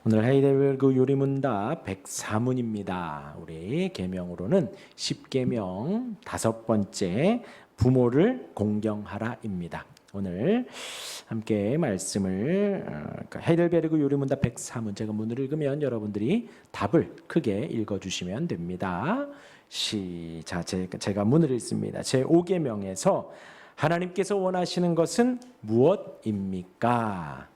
오늘 하이델베르그 요리문답 104문입니다. 우리 계명으로는 10계명 5번째 부모를 공경하라입니다. 오늘 함께 말씀을 하이델베르그 요리문답 104문 제가 문을 읽으면 여러분들이 답을 크게 읽어주시면 됩니다. 시작. 제가 문을 읽습니다. 제5계명에서 하나님께서 원하시는 것은 무엇입니까?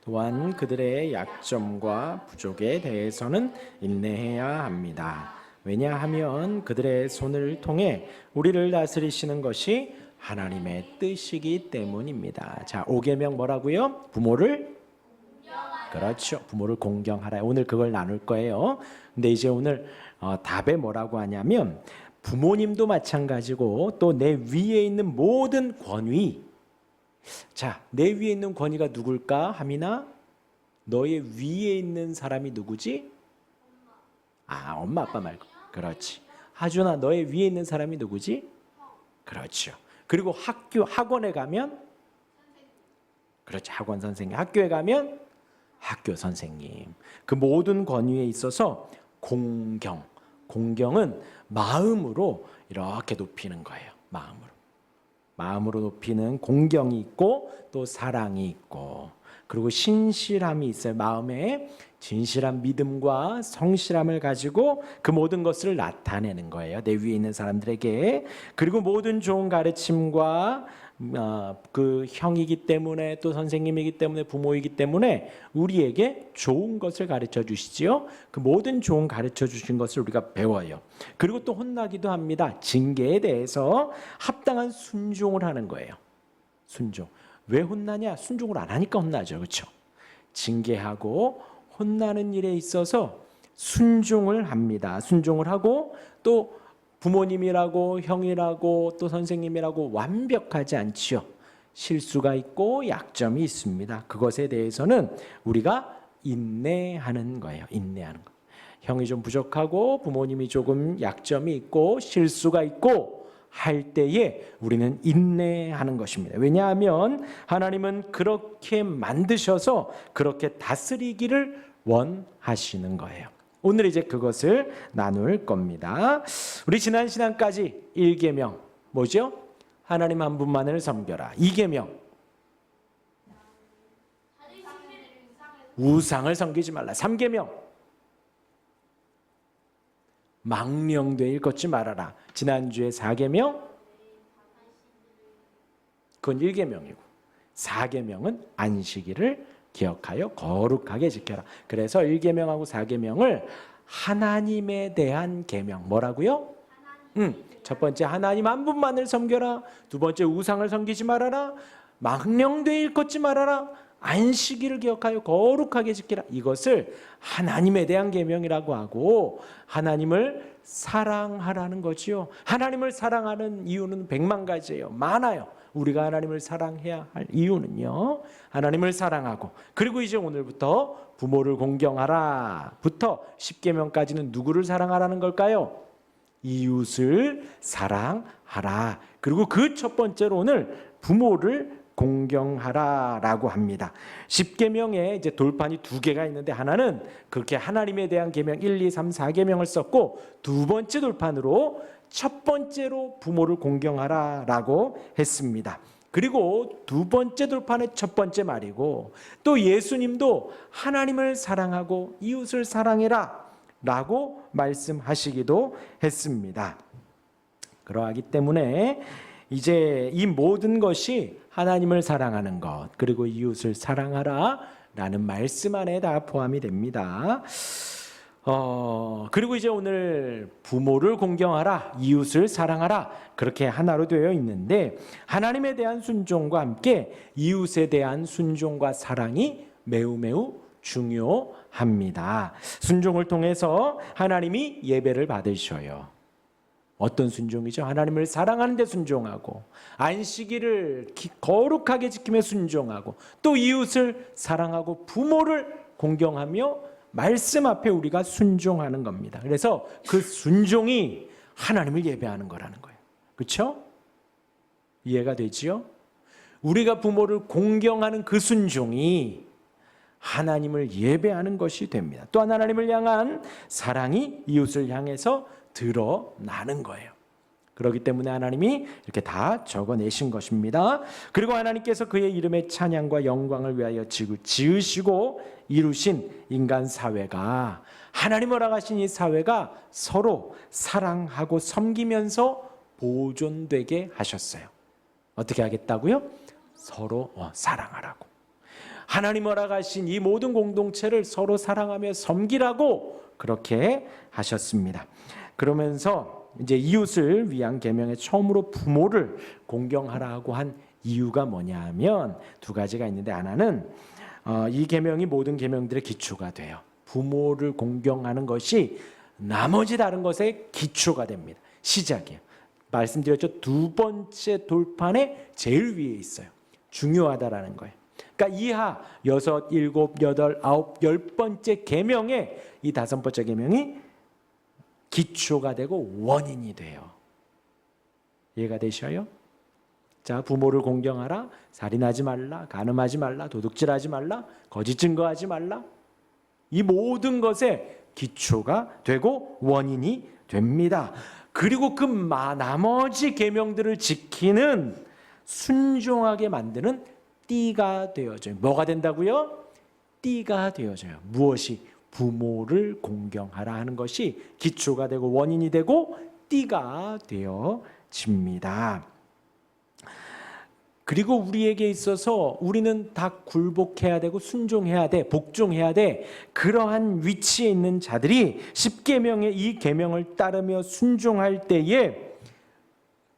또한 그들의 약점과 부족에 대해서는 인내해야 합니다. 왜냐하면 그들의 손을 통해 우리를 다스리시는 것이 하나님의 뜻이기 때문입니다. 자, 5계명 뭐라고요? 부모를 그렇죠. 부모를 공경하라. 오늘 그걸 나눌 거예요. 근데 이제 오늘 답에 뭐라고 하냐면 부모님도 마찬가지고 또 내 위에 있는 모든 권위. 자, 내 위에 있는 권위가 누굴까? 하민아, 너의 위에 있는 사람이 누구지? 엄마 아빠 말고. 그렇지. 하준아, 너의 위에 있는 사람이 누구지? 그렇죠. 그리고 학원에 가면 그렇지. 학원 선생님. 학교에 가면 학교 선생님. 그 모든 권위에 있어서 공경은 마음으로 이렇게 높이는 거예요. 마음으로 높이는 공경이 있고 또 사랑이 있고 그리고 신실함이 있어요. 마음에 진실한 믿음과 성실함을 가지고 그 모든 것을 나타내는 거예요. 내 위에 있는 사람들에게. 그리고 모든 좋은 가르침과 그 형이기 때문에 또 선생님이기 때문에 부모이기 때문에 우리에게 좋은 것을 가르쳐 주시지요. 그 모든 좋은 가르쳐 주신 것을 우리가 배워요. 그리고 또 혼나기도 합니다. 징계에 대해서 합당한 순종을 하는 거예요. 순종. 왜 혼나냐? 순종을 안 하니까 혼나죠. 그렇죠? 징계하고 혼나는 일에 있어서 순종을 합니다. 순종을 하고 또 부모님이라고 형이라고 또 선생님이라고 완벽하지 않지요. 실수가 있고 약점이 있습니다. 그것에 대해서는 우리가 인내하는 거예요. 인내하는 거. 형이 좀 부족하고 부모님이 조금 약점이 있고 실수가 있고 할 때에 우리는 인내하는 것입니다. 왜냐하면 하나님은 그렇게 만드셔서 그렇게 다스리기를 원하시는 거예요. 오늘 이제 그것을 나눌 겁니다. 우리 지난 시간까지 1계명 뭐죠? 하나님 한 분만을 섬겨라. 2계명 우상을 섬기지 말라. 3계명 망령되이 일컫지 말아라. 지난주에 4계명 그건 1계명이고 4계명은 안식일을 기억하여 거룩하게 지켜라. 그래서 1계명하고 4계명을 하나님에 대한 계명 뭐라고요? 첫 번째 하나님 한 분만을 섬겨라. 두 번째 우상을 섬기지 말아라. 망령되이 일컫지 말아라. 안식일을 기억하여 거룩하게 지키라. 이것을 하나님에 대한 계명이라고 하고 하나님을 사랑하라는 거지요. 하나님을 사랑하는 이유는 100만 가지예요. 많아요. 우리가 하나님을 사랑해야 할 이유는요. 하나님을 사랑하고 그리고 이제 오늘부터 부모를 공경하라 부터 10계명까지는 누구를 사랑하라는 걸까요? 이웃을 사랑하라. 그리고 그 첫 번째로 오늘 부모를 공경하라라고 합니다. 10계명에 이제 돌판이 2개가 있는데 하나는 그렇게 하나님에 대한 계명 1, 2, 3, 4계명을 썼고 두 번째 돌판으로 첫 번째로 부모를 공경하라라고 했습니다. 그리고 두 번째 돌판의 첫 번째 말이고 또 예수님도 하나님을 사랑하고 이웃을 사랑해라 라고 말씀하시기도 했습니다. 그러하기 때문에 이제 이 모든 것이 하나님을 사랑하는 것 그리고 이웃을 사랑하라 라는 말씀 안에 다 포함이 됩니다. 그리고 이제 오늘 부모를 공경하라, 이웃을 사랑하라 그렇게 하나로 되어 있는데 하나님에 대한 순종과 함께 이웃에 대한 순종과 사랑이 매우 중요합니다. 순종을 통해서 하나님이 예배를 받으셔요. 어떤 순종이죠? 하나님을 사랑하는 데 순종하고 안식일을 거룩하게 지키며 순종하고 또 이웃을 사랑하고 부모를 공경하며 말씀 앞에 우리가 순종하는 겁니다. 그래서 그 순종이 하나님을 예배하는 거라는 거예요. 그렇죠? 이해가 되지요? 우리가 부모를 공경하는 그 순종이 하나님을 예배하는 것이 됩니다. 또한 하나님을 향한 사랑이 이웃을 향해서 드러나는 거예요. 그렇기 때문에 하나님이 이렇게 다 적어내신 것입니다. 그리고 하나님께서 그의 이름의 찬양과 영광을 위하여 지으시고 이루신 인간 사회가, 하나님 허락하신 이 사회가 서로 사랑하고 섬기면서 보존되게 하셨어요. 어떻게 하겠다고요? 서로 사랑하라고. 하나님 허락하신 이 모든 공동체를 서로 사랑하며 섬기라고 그렇게 하셨습니다. 그러면서 이제 이웃을 위한 계명의 처음으로 부모를 공경하라고 한 이유가 뭐냐 하면 두 가지가 있는데, 하나는 이 계명이 모든 계명들의 기초가 돼요. 부모를 공경하는 것이 나머지 다른 것의 기초가 됩니다. 시작이에요. 말씀드렸죠. 두 번째 돌판에 제일 위에 있어요. 중요하다라는 거예요. 그러니까 이하 6, 7, 8, 9, 10번째 계명에 이 5번째 계명이 기초가 되고 원인이 돼요. 이해가 되셔요? 자, 부모를 공경하라, 살인하지 말라, 간음하지 말라, 도둑질하지 말라, 거짓 증거하지 말라. 이 모든 것의 기초가 되고 원인이 됩니다. 그리고 그 나머지 계명들을 지키는, 순종하게 만드는 띠가 되어져요. 뭐가 된다고요? 띠가 되어져요. 무엇이? 부모를 공경하라 하는 것이 기초가 되고 원인이 되고 띠가 되어집니다. 그리고 우리에게 있어서 우리는 다 굴복해야 되고 순종해야 돼, 복종해야 돼. 그러한 위치에 있는 자들이 10계명의 이 계명을 따르며 순종할 때에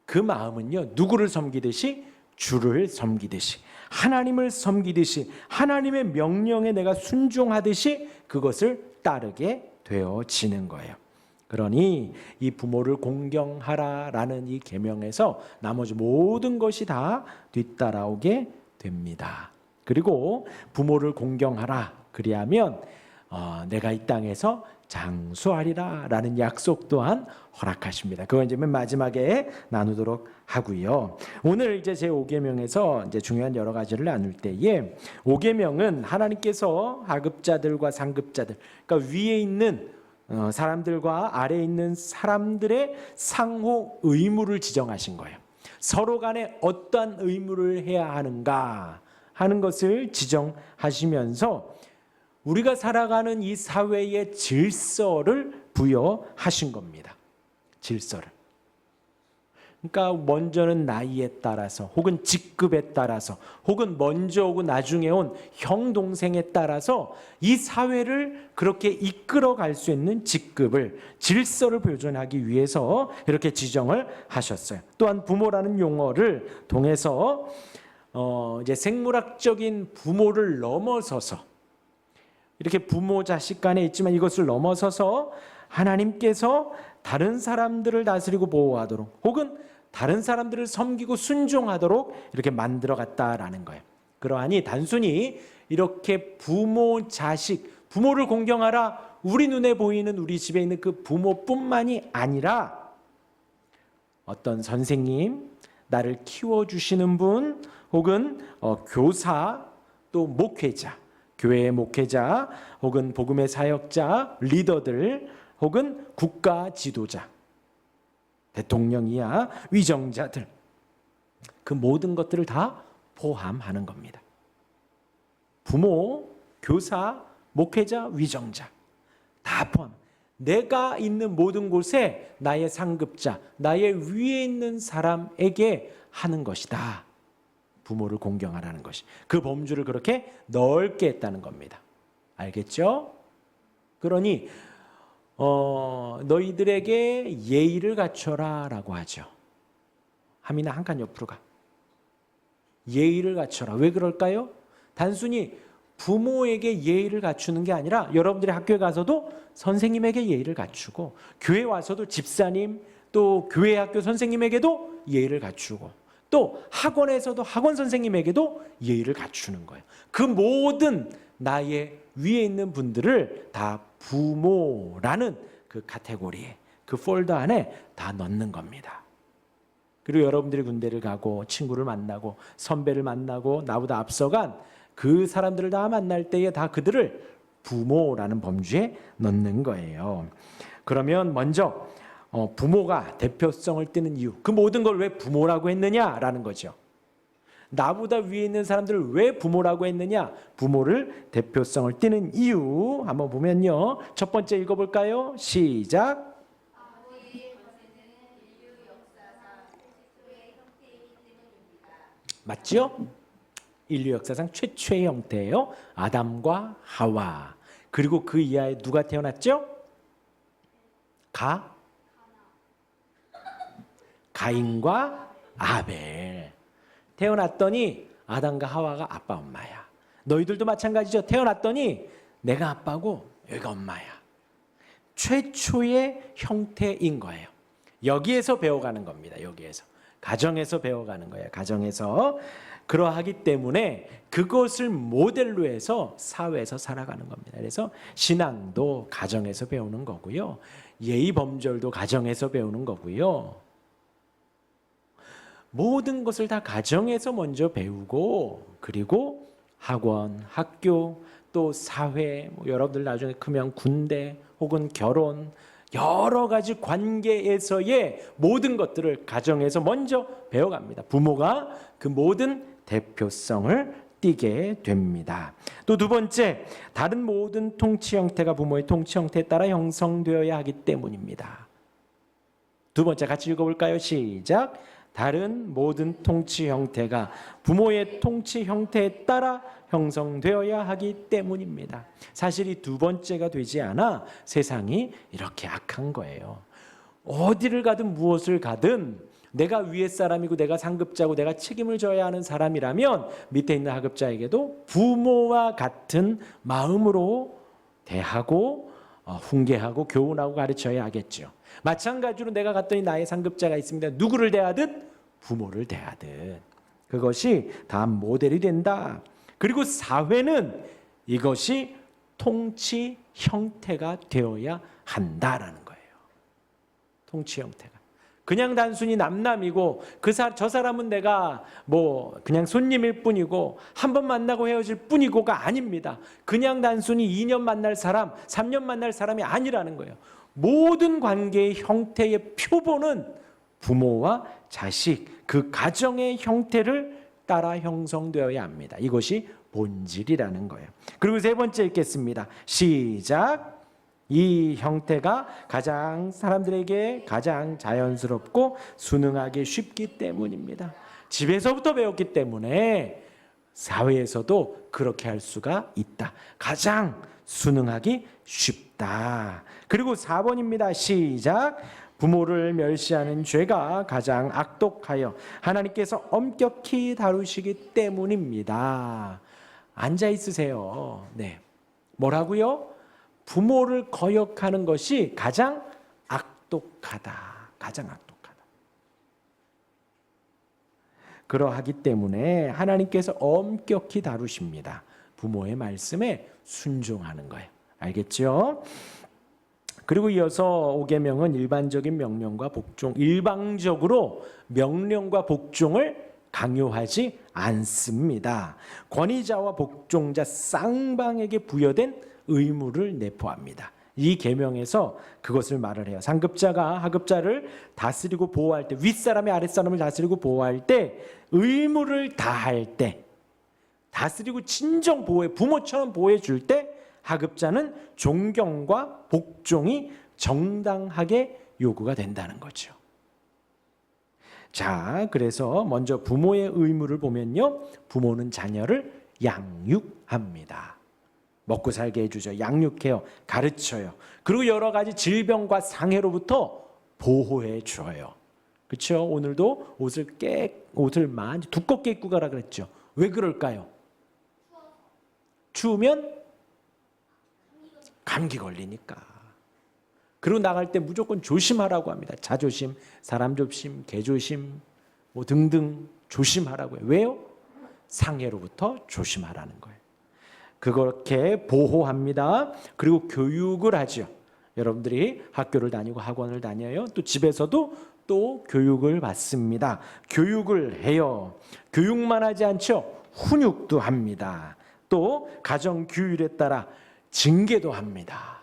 그 마음은요, 누구를 섬기듯이? 주를 섬기듯이, 하나님을 섬기듯이, 하나님의 명령에 내가 순종하듯이 그것을 따르게 되어지는 거예요. 그러니 이 부모를 공경하라라는 이 계명에서 나머지 모든 것이 다 뒤따라오게 됩니다. 그리고 부모를 공경하라, 그리하면 내가 이 땅에서 장수하리라라는 약속 또한 허락하십니다. 그건 이제 맨 마지막에 나누도록 하고요. 오늘 이제 제 5계명에서 이제 중요한 여러 가지를 나눌 때에, 5계명은 하나님께서 하급자들과 상급자들, 그러니까 위에 있는 사람들과 아래에 있는 사람들의 상호 의무를 지정하신 거예요. 서로 간에 어떠한 의무를 해야 하는가 하는 것을 지정하시면서 우리가 살아가는 이 사회의 질서를 부여하신 겁니다. 질서를. 그러니까 먼저는 나이에 따라서, 혹은 직급에 따라서, 혹은 먼저 오고 나중에 온 형, 동생에 따라서 이 사회를 그렇게 이끌어갈 수 있는 직급을, 질서를 보존하기 위해서 이렇게 지정을 하셨어요. 또한 부모라는 용어를 통해서 이제 생물학적인 부모를 넘어서서, 이렇게 부모 자식 간에 있지만 이것을 넘어서서 하나님께서 다른 사람들을 다스리고 보호하도록, 혹은 다른 사람들을 섬기고 순종하도록 이렇게 만들어 갔다라는 거예요. 그러하니 단순히 이렇게 부모 자식, 부모를 공경하라, 우리 눈에 보이는 우리 집에 있는 그 부모뿐만이 아니라 어떤 선생님, 나를 키워주시는 분, 혹은 교사, 또 목회자, 교회의 목회자, 혹은 복음의 사역자, 리더들, 혹은 국가 지도자, 대통령이야, 위정자들, 그 모든 것들을 다 포함하는 겁니다. 부모, 교사, 목회자, 위정자 다 포함. 내가 있는 모든 곳에 나의 상급자, 나의 위에 있는 사람에게 하는 것이다. 부모를 공경하라는 것이. 그 범주를 그렇게 넓게 했다는 겁니다. 알겠죠? 그러니 너희들에게 예의를 갖춰라 라고 하죠. 하민아, 한 칸 옆으로 가. 예의를 갖춰라. 왜 그럴까요? 단순히 부모에게 예의를 갖추는 게 아니라 여러분들이 학교에 가서도 선생님에게 예의를 갖추고, 교회 와서도 집사님, 또 교회 학교 선생님에게도 예의를 갖추고, 또 학원에서도 학원 선생님에게도 예의를 갖추는 거예요. 그 모든 나의 위에 있는 분들을 다 부모라는 그 카테고리에, 그 폴더 안에 다 넣는 겁니다. 그리고 여러분들이 군대를 가고 친구를 만나고 선배를 만나고 나보다 앞서간 그 사람들을 다 만날 때에 다 그들을 부모라는 범주에 넣는 거예요. 그러면 먼저 부모가 대표성을 띠는 이유, 그 모든 걸 왜 부모라고 했느냐라는 거죠. 나보다 위에 있는 사람들을 왜 부모라고 했느냐? 부모를 대표성을 띠는 이유 한번 보면요. 첫 번째 읽어볼까요? 시작. 맞죠? 인류 역사상 최초의 형태예요. 아담과 하와. 그리고 그 이하에 누가 태어났죠? 가인과 아벨. 태어났더니 아담과 하와가 아빠 엄마야. 너희들도 마찬가지죠. 태어났더니 내가 아빠고 여기가 엄마야. 최초의 형태인 거예요. 여기에서 배워가는 겁니다. 여기에서. 가정에서 배워가는 거예요. 가정에서. 그러하기 때문에 그것을 모델로 해서 사회에서 살아가는 겁니다. 그래서 신앙도 가정에서 배우는 거고요. 예의 범절도 가정에서 배우는 거고요. 모든 것을 다 가정에서 먼저 배우고, 그리고 학원, 학교, 또 사회, 여러분들 나중에 크면 군대 혹은 결혼, 여러 가지 관계에서의 모든 것들을 가정에서 먼저 배워갑니다. 부모가 그 모든 대표성을 띠게 됩니다. 또 두 번째, 다른 모든 통치 형태가 부모의 통치 형태에 따라 형성되어야 하기 때문입니다. 두 번째 같이 읽어볼까요? 시작. 다른 모든 통치 형태가 부모의 통치 형태에 따라 형성되어야 하기 때문입니다. 사실 이 두 번째가 되지 않아 세상이 이렇게 악한 거예요. 어디를 가든 무엇을 가든 내가 위에 사람이고 내가 상급자고 내가 책임을 져야 하는 사람이라면 밑에 있는 하급자에게도 부모와 같은 마음으로 대하고 훈계하고 교훈하고 가르쳐야 하겠죠. 마찬가지로 내가 갔더니 나의 상급자가 있습니다. 누구를 대하듯 부모를 대하듯 그것이 다 모델이 된다. 그리고 사회는 이것이 통치 형태가 되어야 한다라는 거예요. 통치 형태가. 그냥 단순히 남남이고 저 사람은 내가 그냥 손님일 뿐이고 한 번 만나고 헤어질 뿐이고가 아닙니다. 그냥 단순히 2년 만날 사람, 3년 만날 사람이 아니라는 거예요. 모든 관계의 형태의 표본은 부모와 자식, 그 가정의 형태를 따라 형성되어야 합니다. 이것이 본질이라는 거예요. 그리고 세 번째 읽겠습니다. 시작. 이 형태가 사람들에게 가장 자연스럽고 순응하기 쉽기 때문입니다. 집에서부터 배웠기 때문에 사회에서도 그렇게 할 수가 있다. 가장 순응하기 쉽다. 그리고 4번입니다. 시작. 부모를 멸시하는 죄가 가장 악독하여 하나님께서 엄격히 다루시기 때문입니다. 앉아 있으세요. 네. 뭐라고요? 부모를 거역하는 것이 가장 악독하다. 가장 악독하다. 그러하기 때문에 하나님께서 엄격히 다루십니다. 부모의 말씀에 순종하는 거예요. 알겠죠? 그리고 이어서 5계명은 일반적인 명령과 복종, 일방적으로 명령과 복종을 강요하지 않습니다. 권위자와 복종자 쌍방에게 부여된 의무를 내포합니다. 이 계명에서 그것을 말을 해요. 상급자가 하급자를 다스리고 보호할 때, 윗사람이 아랫사람을 다스리고 보호할 때, 의무를 다할 때, 다스리고 친정 보호해, 부모처럼 보호해 줄 때 하급자는 존경과 복종이 정당하게 요구가 된다는 거죠. 자, 그래서 먼저 부모의 의무를 보면요. 부모는 자녀를 양육합니다. 먹고 살게 해주죠. 양육해요. 가르쳐요. 그리고 여러 가지 질병과 상해로부터 보호해 줘요. 그렇죠? 오늘도 옷을 많이 두껍게 입고 가라 그랬죠. 왜 그럴까요? 추우면 감기 걸리니까. 그리고 나갈 때 무조건 조심하라고 합니다. 자조심, 사람 조심, 개 조심, 등등 조심하라고요. 왜요? 상해로부터 조심하라는 거예요. 그렇게 보호합니다. 그리고 교육을 하죠. 여러분들이 학교를 다니고 학원을 다녀요. 또 집에서도 또 교육을 받습니다. 교육을 해요. 교육만 하지 않죠. 훈육도 합니다. 또 가정 규율에 따라 징계도 합니다.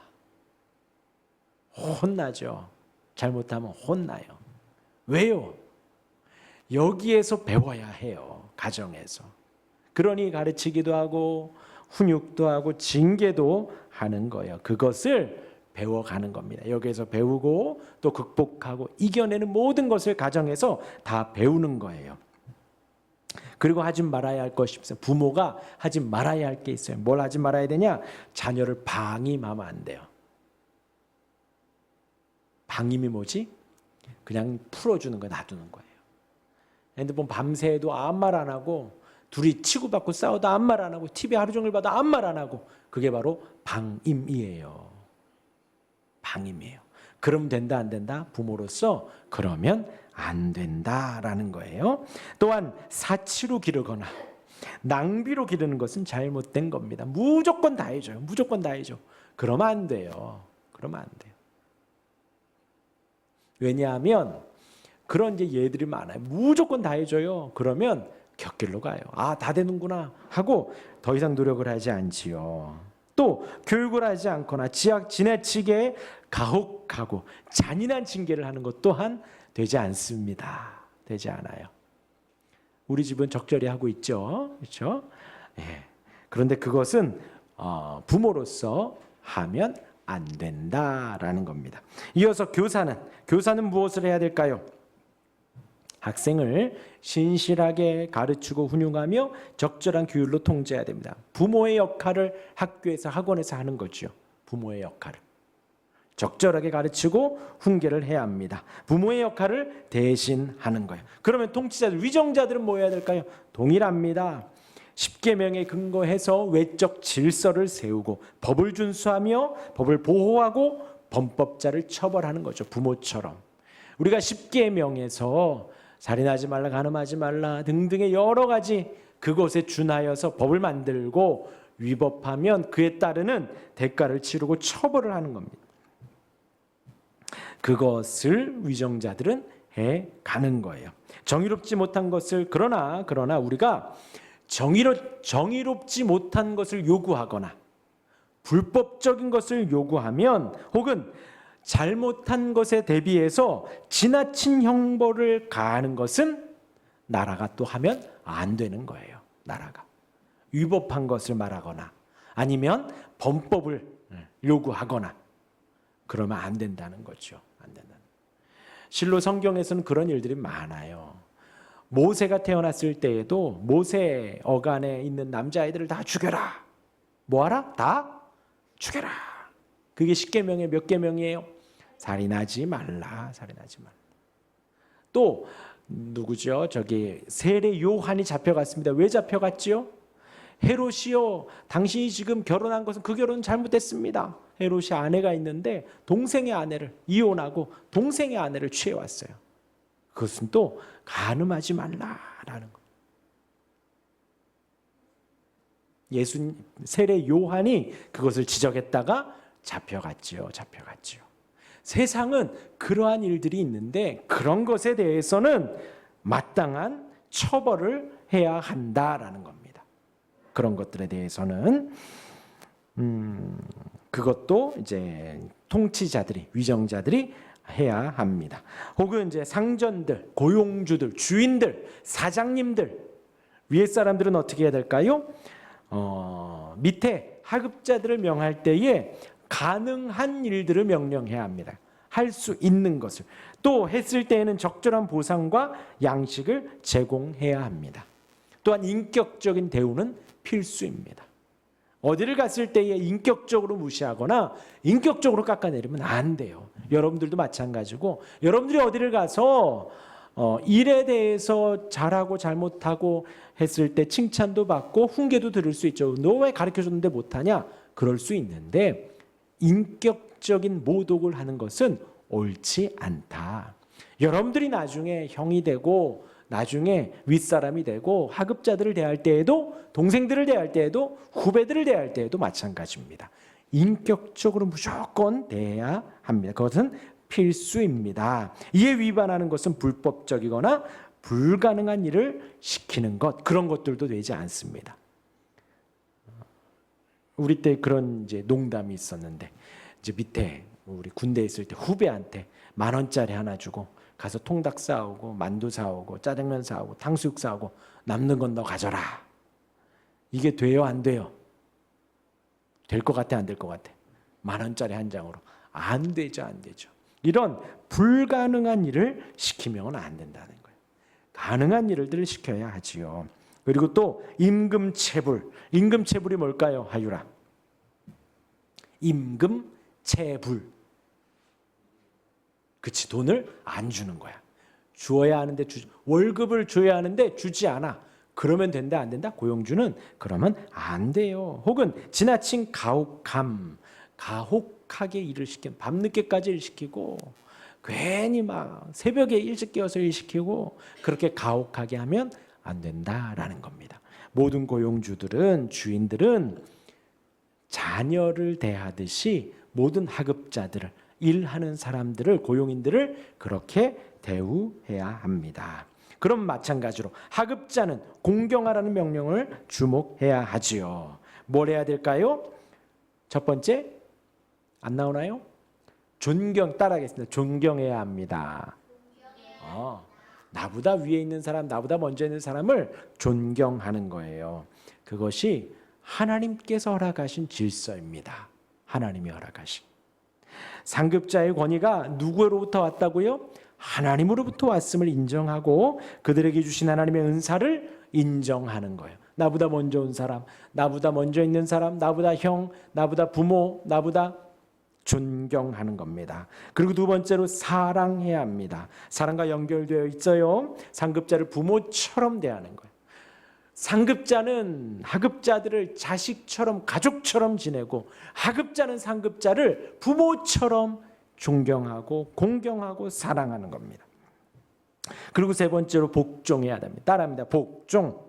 혼나죠. 잘못하면 혼나요. 왜요? 여기에서 배워야 해요. 가정에서. 그러니 가르치기도 하고 훈육도 하고 징계도 하는 거예요. 그것을 배워가는 겁니다. 여기에서 배우고 또 극복하고 이겨내는 모든 것을 가정에서 다 배우는 거예요. 그리고 하지 말아야 할 것이 있어요. 부모가 하지 말아야 할 게 있어요. 뭘 하지 말아야 되냐? 자녀를 방임하면 안 돼요. 방임이 뭐지? 그냥 풀어주는 거, 놔두는 거예요. 핸드폰 밤새도 아무 말 안 하고 둘이 치고받고 싸워도 아무 말 안 하고 TV 하루 종일 봐도 아무 말 안 하고 그게 바로 방임이에요. 방임이에요. 그러면 된다 안 된다? 부모로서 그러면 안 된다라는 거예요. 또한 사치로 기르거나 낭비로 기르는 것은 잘못된 겁니다. 무조건 다 해줘요. 무조건 다 해줘. 그러면 안 돼요. 그러면 안 돼요. 왜냐하면 그런 이제 예들이 많아요. 무조건 다 해줘요. 그러면 곁길로 가요. 아, 다 되는구나 하고 더 이상 노력을 하지 않지요. 또 교육을 하지 않거나 지나치게 가혹하고 잔인한 징계를 하는 것 또한 되지 않습니다. 되지 않아요. 우리 집은 적절히 하고 있죠. 그렇죠? 예. 그런데 그것은 부모로서 하면 안 된다라는 겁니다. 이어서 교사는 무엇을 해야 될까요? 학생을 신실하게 가르치고 훈육하며 적절한 규율로 통제해야 됩니다. 부모의 역할을 학교에서 학원에서 하는 거죠. 부모의 역할을 적절하게 가르치고 훈계를 해야 합니다. 부모의 역할을 대신하는 거예요. 그러면 통치자들, 위정자들은 뭐 해야 될까요? 동일합니다. 십계명에 근거해서 외적 질서를 세우고 법을 준수하며 법을 보호하고 범법자를 처벌하는 거죠. 부모처럼. 우리가 십계명에서 살인하지 말라, 간음하지 말라 등등의 여러 가지 그것에 준하여서 법을 만들고 위법하면 그에 따르는 대가를 치르고 처벌을 하는 겁니다. 그것을 위정자들은 해 가는 거예요. 정의롭지 못한 것을 그러나 우리가 정의롭지 못한 것을 요구하거나 불법적인 것을 요구하면 혹은 잘못한 것에 대비해서 지나친 형벌을 가하는 것은 나라가 또 하면 안 되는 거예요. 나라가 위법한 것을 말하거나 아니면 범법을 요구하거나 그러면 안 된다는 거죠. 안 된다. 실로 성경에서는 그런 일들이 많아요. 모세가 태어났을 때에도 모세 어간에 있는 남자아이들을 다 죽여라. 뭐하라? 다 죽여라. 그게 십계명의 몇 계명이에요? 살인하지 말라. 살인하지 말라. 또 누구죠? 세례 요한이 잡혀갔습니다. 왜 잡혀갔지요? 헤롯이요, 당신이 지금 결혼한 것은 그 결혼은 잘못됐습니다. 헤롯이 아내가 있는데 동생의 아내를 이혼하고 동생의 아내를 취해왔어요. 그것은 또 간음하지 말라라는 거. 세례 요한이 그것을 지적했다가 잡혀갔지요. 세상은 그러한 일들이 있는데 그런 것에 대해서는 마땅한 처벌을 해야 한다라는 겁니다. 그런 것들에 대해서는 그것도 이제 통치자들이, 위정자들이 해야 합니다. 혹은 이제 상전들, 고용주들, 주인들, 사장님들, 위에 사람들은 어떻게 해야 될까요? 밑에 하급자들을 명할 때에 가능한 일들을 명령해야 합니다. 할 수 있는 것을. 또 했을 때에는 적절한 보상과 양식을 제공해야 합니다. 또한 인격적인 대우는 필수입니다. 어디를 갔을 때에 인격적으로 무시하거나 인격적으로 깎아내리면 안 돼요. 여러분들도 마찬가지고 여러분들이 어디를 가서 일에 대해서 잘하고 잘못하고 했을 때 칭찬도 받고 훈계도 들을 수 있죠. 너 왜 가르쳐줬는데 못하냐? 그럴 수 있는데 인격적인 모독을 하는 것은 옳지 않다. 여러분들이 나중에 형이 되고 나중에 윗사람이 되고 하급자들을 대할 때에도, 동생들을 대할 때에도, 후배들을 대할 때에도 마찬가지입니다. 인격적으로 무조건 대해야 합니다. 그것은 필수입니다. 이에 위반하는 것은 불법적이거나 불가능한 일을 시키는 것, 그런 것들도 되지 않습니다. 우리 때 그런 이제 농담이 있었는데, 이제 밑에 우리 군대에 있을 때 후배한테 10,000원짜리 하나 주고 가서 통닭 사오고 만두 사오고 짜장면 사오고 탕수육 사오고 남는 건 너 가져라. 이게 돼요, 안 돼요? 될 것 같아, 안 될 것 같아? 10,000원짜리 한 장으로. 안 되죠, 안 되죠. 이런 불가능한 일을 시키면 안 된다는 거예요. 가능한 일들을 시켜야 하지요. 그리고 또 임금체불. 임금체불이 뭘까요, 하유라? 임금체불. 그치, 돈을 안 주는 거야. 주어야 하는데 월급을 줘야 하는데 주지 않아. 그러면 된다, 안 된다? 고용주는 그러면 안 돼요. 혹은 지나친 가혹함, 가혹하게 일을 시키는, 밤늦게까지 일 시키고 괜히 막 새벽에 일찍 깨어서 일 시키고 그렇게 가혹하게 하면 안 된다라는 겁니다. 모든 고용주들은, 주인들은 자녀를 대하듯이 모든 하급자들을, 일하는 사람들을, 고용인들을 그렇게 대우해야 합니다. 그럼 마찬가지로 하급자는 공경하라는 명령을 주목해야 하지요. 뭘 해야 될까요? 첫 번째, 안 나오나요? 존경, 따라하겠습니다. 존경해야 합니다. 나보다 위에 있는 사람, 나보다 먼저 있는 사람을 존경하는 거예요. 그것이 하나님께서 허락하신 질서입니다. 하나님이 허락하신. 상급자의 권위가 누구로부터 왔다고요? 하나님으로부터 왔음을 인정하고 그들에게 주신 하나님의 은사를 인정하는 거예요. 나보다 먼저 온 사람, 나보다 먼저 있는 사람, 나보다 형, 나보다 부모, 나보다 존경하는 겁니다. 그리고 두 번째로 사랑해야 합니다. 사랑과 연결되어 있어요. 상급자를 부모처럼 대하는 거예요. 상급자는 하급자들을 자식처럼, 가족처럼 지내고, 하급자는 상급자를 부모처럼 존경하고 공경하고 사랑하는 겁니다. 그리고 세 번째로 복종해야 됩니다. 따라합니다. 복종.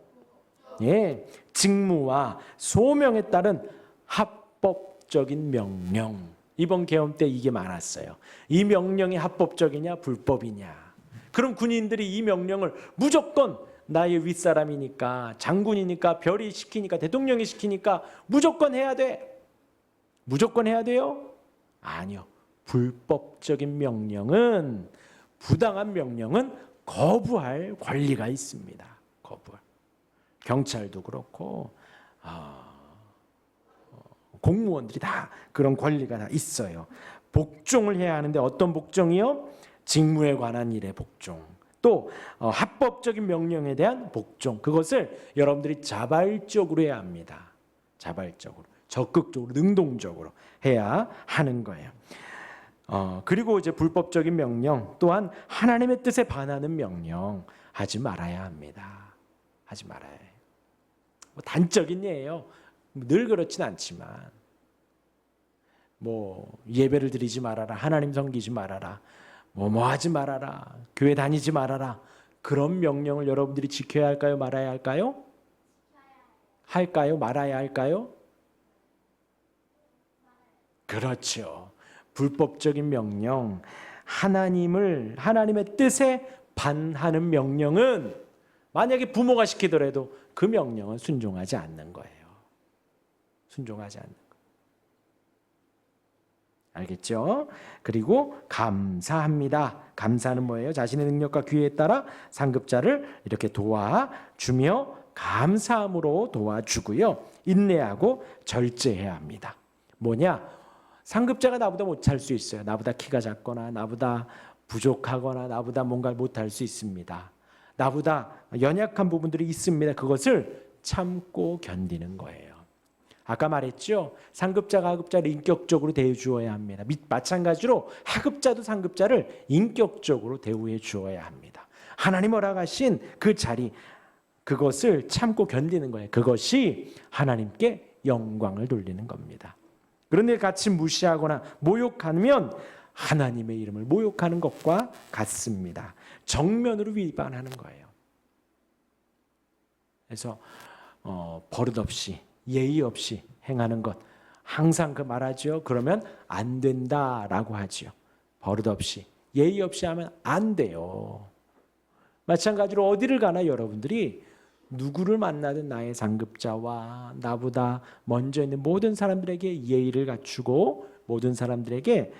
예, 직무와 소명에 따른 합법적인 명령. 이번 계엄 때 이게 많았어요. 이 명령이 합법적이냐 불법이냐. 그럼 군인들이 이 명령을 무조건 나의 윗사람이니까, 장군이니까, 별이 시키니까, 대통령이 시키니까 무조건 해야 돼. 무조건 해야 돼요? 아니요. 불법적인 명령은, 부당한 명령은 거부할 권리가 있습니다. 거부할. 경찰도 그렇고 공무원들이 다 그런 권리가 다 있어요. 복종을 해야 하는데 어떤 복종이요? 직무에 관한 일의 복종. 또 합법적인 명령에 대한 복종. 그것을 여러분들이 자발적으로 해야 합니다. 자발적으로, 적극적으로, 능동적으로 해야 하는 거예요. 그리고 이제 불법적인 명령 또한 하나님의 뜻에 반하는 명령 하지 말아야 합니다. 하지 말아야 해요. 뭐 단적인 예예요. 늘 그렇진 않지만 뭐 예배를 드리지 말아라, 하나님 섬기지 말아라, 뭐 하지 말아라, 교회 다니지 말아라, 그런 명령을 여러분들이 지켜야 할까요? 말아야 할까요? 할까요? 말아야 할까요? 그렇죠. 불법적인 명령, 하나님의 뜻에 반하는 명령은 만약에 부모가 시키더라도 그 명령은 순종하지 않는 거예요. 순종하지 않는 거. 알겠죠? 그리고 감사합니다. 감사는 뭐예요? 자신의 능력과 기회에 따라 상급자를 이렇게 도와주며 감사함으로 도와주고요. 인내하고 절제해야 합니다. 뭐냐? 상급자가 나보다 못할 수 있어요. 나보다 키가 작거나 나보다 부족하거나 나보다 뭔가를 못할 수 있습니다. 나보다 연약한 부분들이 있습니다. 그것을 참고 견디는 거예요. 아까 말했죠. 상급자가 하급자를 인격적으로 대해 주어야 합니다. 마찬가지로 하급자도 상급자를 인격적으로 대우해 주어야 합니다. 하나님 허락하신 그 자리, 그것을 참고 견디는 거예요. 그것이 하나님께 영광을 돌리는 겁니다. 그런데 같이 무시하거나 모욕하면 하나님의 이름을 모욕하는 것과 같습니다. 정면으로 위반하는 거예요. 그래서 버릇없이 예의 없이 행하는 것 항상 그 말하죠. 그러면 안 된다라고 하지요. 버릇없이 예의 없이 하면 안 돼요. 마찬가지로 어디를 가나 여러분들이 누구를 만나든 나의 상급자와 나보다 먼저 있는 모든 사람들에게 예의를 갖추고 모든 사람들에게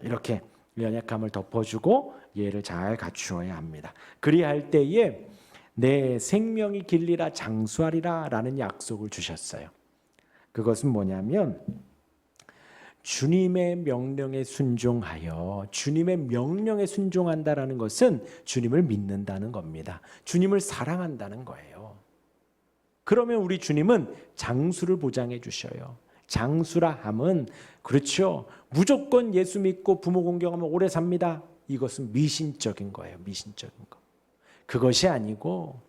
이렇게 연약함을 덮어주고 예의를 잘 갖추어야 합니다. 그리할 때에 내 생명이 길리라 장수하리라 라는 약속을 주셨어요. 그것은 뭐냐면 주님의 명령에 순종하여 주님의 명령에 순종한다라는 것은 주님을 믿는다는 겁니다. 주님을 사랑한다는 거예요. 그러면 우리 주님은 장수를 보장해 주셔요. 장수라 함은 그렇죠. 무조건 예수 믿고 부모 공경하면 오래 삽니다. 이것은 미신적인 거예요. 미신적인 거. 그것이 아니고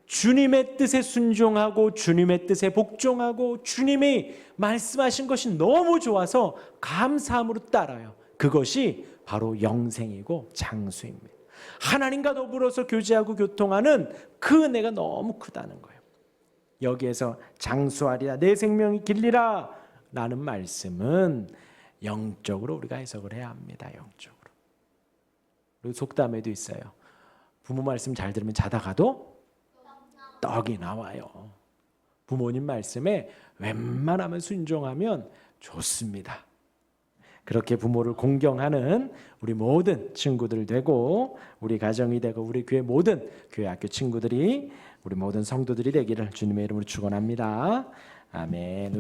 주님의 뜻에 순종하고 주님의 뜻에 복종하고 주님이 말씀하신 것이 너무 좋아서 감사함으로 따라요. 그것이 바로 영생이고 장수입니다. 하나님과 더불어서 교제하고 교통하는 그 은혜가 너무 크다는 거예요. 여기에서 장수하리라 내 생명이 길리라 라는 말씀은 영적으로 우리가 해석을 해야 합니다. 영적으로. 그리고 속담에도 있어요. 부모 말씀 잘 들으면 자다가도 떡이 나와요. 부모님 말씀에 웬만하면 순종하면 좋습니다. 그렇게 부모를 공경하는 우리 모든 친구들 되고 우리 가정이 되고 우리 교회 모든 교회 학교 친구들이 우리 모든 성도들이 되기를 주님의 이름으로 축원합니다. 아멘.